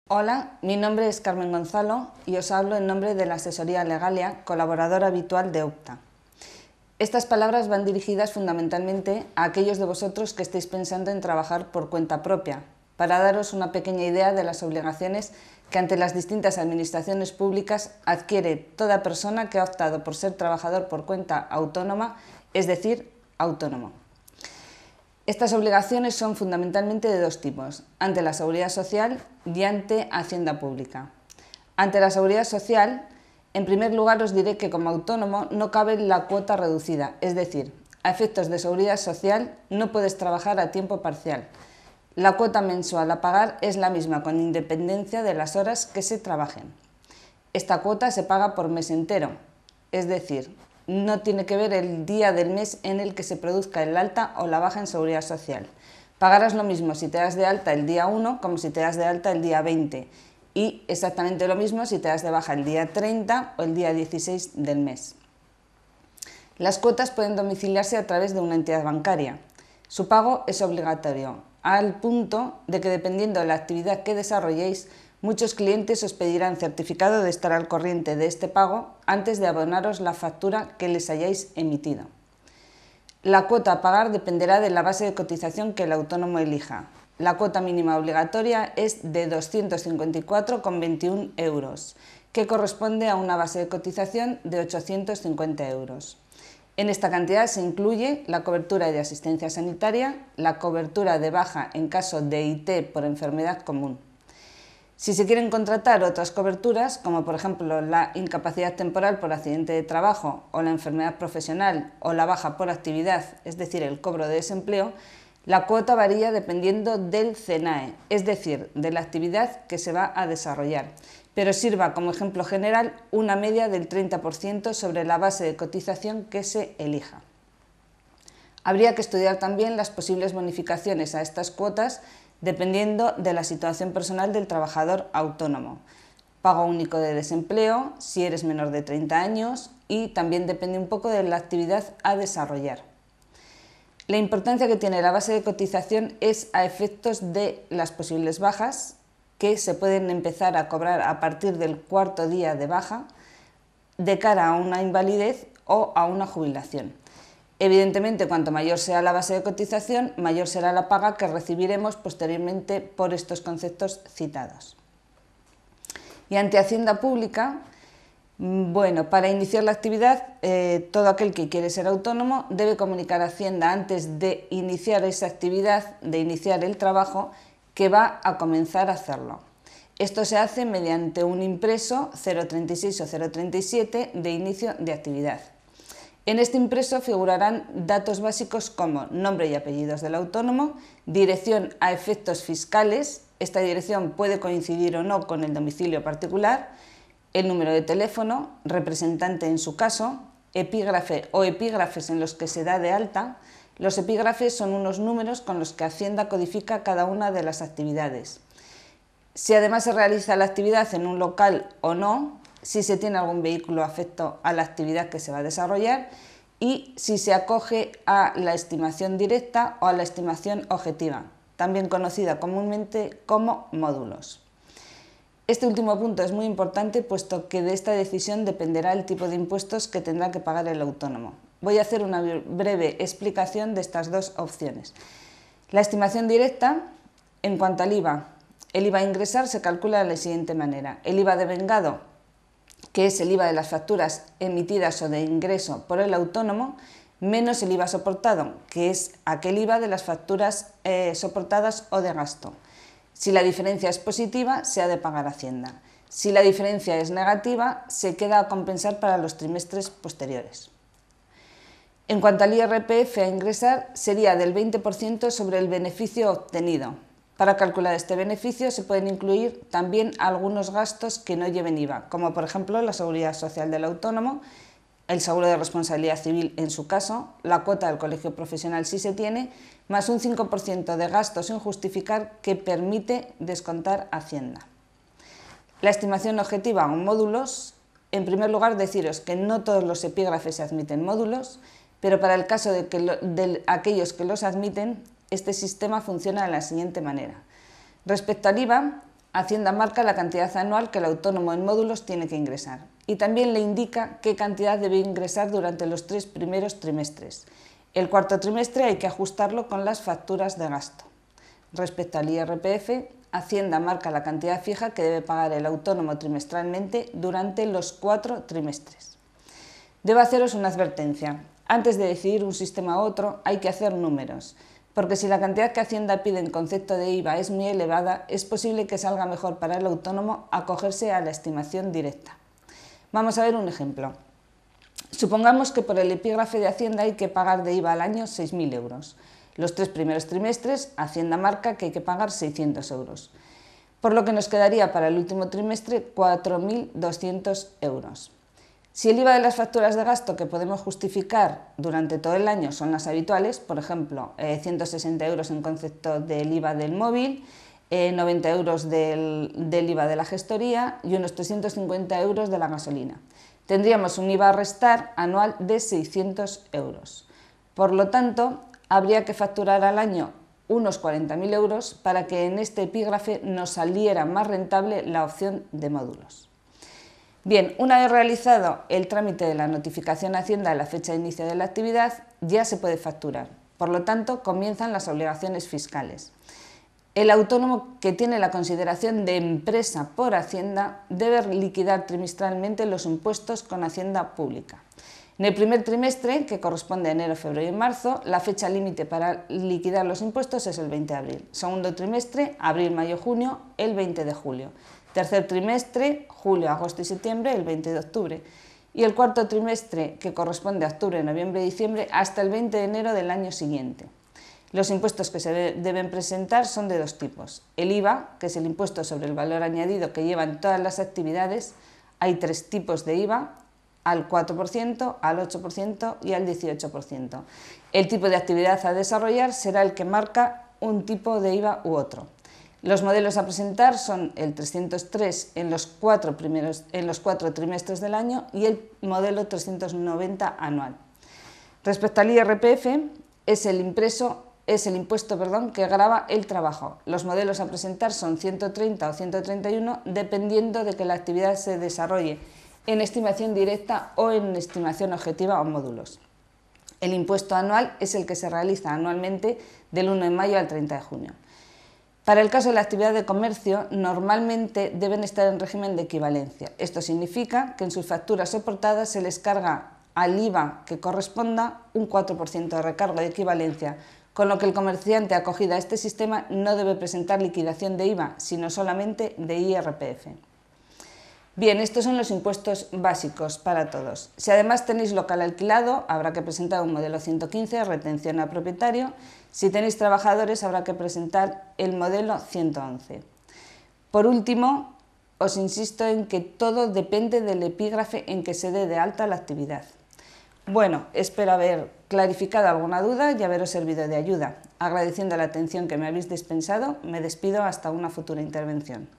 Hola, mi nombre es Carmen Gonzalo y os hablo en nombre de la Asesoría Legalia, colaboradora habitual de Opta. Estas palabras van dirigidas fundamentalmente a aquellos de vosotros que estéis pensando en trabajar por cuenta propia, para daros una pequeña idea de las obligaciones que ante las distintas administraciones públicas adquiere toda persona que ha optado por ser trabajador por cuenta autónoma, es decir, autónomo. Estas obligaciones son fundamentalmente de dos tipos, ante la Seguridad Social y ante Hacienda Pública. Ante la Seguridad Social, en primer lugar os diré que como autónomo no cabe la cuota reducida, es decir, a efectos de Seguridad Social no puedes trabajar a tiempo parcial. La cuota mensual a pagar es la misma con independencia de las horas que se trabajen. Esta cuota se paga por mes entero, es decir, no tiene que ver el día del mes en el que se produzca el alta o la baja en Seguridad Social. Pagarás lo mismo si te das de alta el día 1 como si te das de alta el día 20 y exactamente lo mismo si te das de baja el día 30 o el día 16 del mes. Las cuotas pueden domiciliarse a través de una entidad bancaria. Su pago es obligatorio, al punto de que dependiendo de la actividad que desarrolléis, muchos clientes os pedirán certificado de estar al corriente de este pago antes de abonaros la factura que les hayáis emitido. La cuota a pagar dependerá de la base de cotización que el autónomo elija. La cuota mínima obligatoria es de 254,21 euros, que corresponde a una base de cotización de 850 euros. En esta cantidad se incluye la cobertura de asistencia sanitaria, la cobertura de baja en caso de IT por enfermedad común. Si se quieren contratar otras coberturas, como por ejemplo la incapacidad temporal por accidente de trabajo o la enfermedad profesional o la baja por actividad, es decir, el cobro de desempleo, la cuota varía dependiendo del CENAE, es decir, de la actividad que se va a desarrollar, pero sirva como ejemplo general una media del 30% sobre la base de cotización que se elija. Habría que estudiar también las posibles bonificaciones a estas cuotas dependiendo de la situación personal del trabajador autónomo. Pago único de desempleo, si eres menor de 30 años y también depende un poco de la actividad a desarrollar. La importancia que tiene la base de cotización es a efectos de las posibles bajas que se pueden empezar a cobrar a partir del cuarto día de baja de cara a una invalidez o a una jubilación. Evidentemente, cuanto mayor sea la base de cotización, mayor será la paga que recibiremos posteriormente por estos conceptos citados. Y ante Hacienda Pública, para iniciar la actividad, todo aquel que quiere ser autónomo debe comunicar a Hacienda antes de iniciar esa actividad, de iniciar el trabajo, que va a comenzar a hacerlo. Esto se hace mediante un impreso 036 o 037 de inicio de actividad. En este impreso figurarán datos básicos como nombre y apellidos del autónomo, dirección a efectos fiscales, esta dirección puede coincidir o no con el domicilio particular, el número de teléfono, representante en su caso, epígrafe o epígrafes en los que se da de alta. Los epígrafes son unos números con los que Hacienda codifica cada una de las actividades. Si además se realiza la actividad en un local o no, si se tiene algún vehículo afecto a la actividad que se va a desarrollar y si se acoge a la estimación directa o a la estimación objetiva, también conocida comúnmente como módulos. Este último punto es muy importante puesto que de esta decisión dependerá el tipo de impuestos que tendrá que pagar el autónomo. Voy a hacer una breve explicación de estas dos opciones. La estimación directa, en cuanto al IVA, el IVA a ingresar se calcula de la siguiente manera. El IVA devengado, que es el IVA de las facturas emitidas o de ingreso por el autónomo, menos el IVA soportado, que es aquel IVA de las facturas soportadas o de gasto. Si la diferencia es positiva, se ha de pagar Hacienda. Si la diferencia es negativa, se queda a compensar para los trimestres posteriores. En cuanto al IRPF a ingresar, sería del 20% sobre el beneficio obtenido. Para calcular este beneficio se pueden incluir también algunos gastos que no lleven IVA, como por ejemplo la seguridad social del autónomo, el seguro de responsabilidad civil en su caso, la cuota del colegio profesional si se tiene, más un 5% de gastos sin justificar que permite descontar Hacienda. La estimación objetiva o módulos, en primer lugar deciros que no todos los epígrafes se admiten módulos, pero para el caso de aquellos que los admiten, este sistema funciona de la siguiente manera. Respecto al IVA, Hacienda marca la cantidad anual que el autónomo en módulos tiene que ingresar y también le indica qué cantidad debe ingresar durante los 3 primeros trimestres. El cuarto trimestre hay que ajustarlo con las facturas de gasto. Respecto al IRPF, Hacienda marca la cantidad fija que debe pagar el autónomo trimestralmente durante los 4 trimestres. Debo haceros una advertencia. Antes de decidir un sistema u otro hay que hacer números, porque si la cantidad que Hacienda pide en concepto de IVA es muy elevada, es posible que salga mejor para el autónomo acogerse a la estimación directa. Vamos a ver un ejemplo. Supongamos que por el epígrafe de Hacienda hay que pagar de IVA al año 6.000 euros. Los 3 primeros trimestres, Hacienda marca que hay que pagar 600 euros, por lo que nos quedaría para el último trimestre 4.200 euros. Si el IVA de las facturas de gasto que podemos justificar durante todo el año son las habituales, por ejemplo, 160 euros en concepto del IVA del móvil, 90 euros del IVA de la gestoría y unos 350 euros de la gasolina, tendríamos un IVA a restar anual de 600 euros. Por lo tanto, habría que facturar al año unos 40.000 euros para que en este epígrafe nos saliera más rentable la opción de módulos. Bien, una vez realizado el trámite de la notificación a Hacienda a la fecha de inicio de la actividad, ya se puede facturar. Por lo tanto, comienzan las obligaciones fiscales. El autónomo que tiene la consideración de empresa por Hacienda debe liquidar trimestralmente los impuestos con Hacienda Pública. En el primer trimestre, que corresponde a enero, febrero y marzo, la fecha límite para liquidar los impuestos es el 20 de abril. Segundo trimestre, abril, mayo, junio, el 20 de julio. Tercer trimestre, julio, agosto y septiembre, el 20 de octubre. Y el cuarto trimestre, que corresponde a octubre, noviembre y diciembre, hasta el 20 de enero del año siguiente. Los impuestos que se deben presentar son de dos tipos. El IVA, que es el impuesto sobre el valor añadido que llevan todas las actividades. Hay 3 tipos de IVA, al 4%, al 8% y al 18%. El tipo de actividad a desarrollar será el que marca un tipo de IVA u otro. Los modelos a presentar son el 303 en los 4 trimestres del año y el modelo 390 anual. Respecto al IRPF, es el impuesto que grava el trabajo. Los modelos a presentar son 130 o 131 dependiendo de que la actividad se desarrolle en estimación directa o en estimación objetiva o módulos. El impuesto anual es el que se realiza anualmente del 1 de mayo al 30 de junio. Para el caso de la actividad de comercio, normalmente deben estar en régimen de equivalencia. Esto significa que en sus facturas soportadas se les carga al IVA que corresponda un 4% de recargo de equivalencia, con lo que el comerciante acogido a este sistema no debe presentar liquidación de IVA, sino solamente de IRPF. Bien, estos son los impuestos básicos para todos. Si además tenéis local alquilado, habrá que presentar un modelo 115, retención a propietario. Si tenéis trabajadores, habrá que presentar el modelo 111. Por último, os insisto en que todo depende del epígrafe en que se dé de alta la actividad. Bueno, espero haber clarificado alguna duda y haberos servido de ayuda. Agradeciendo la atención que me habéis dispensado, me despido hasta una futura intervención.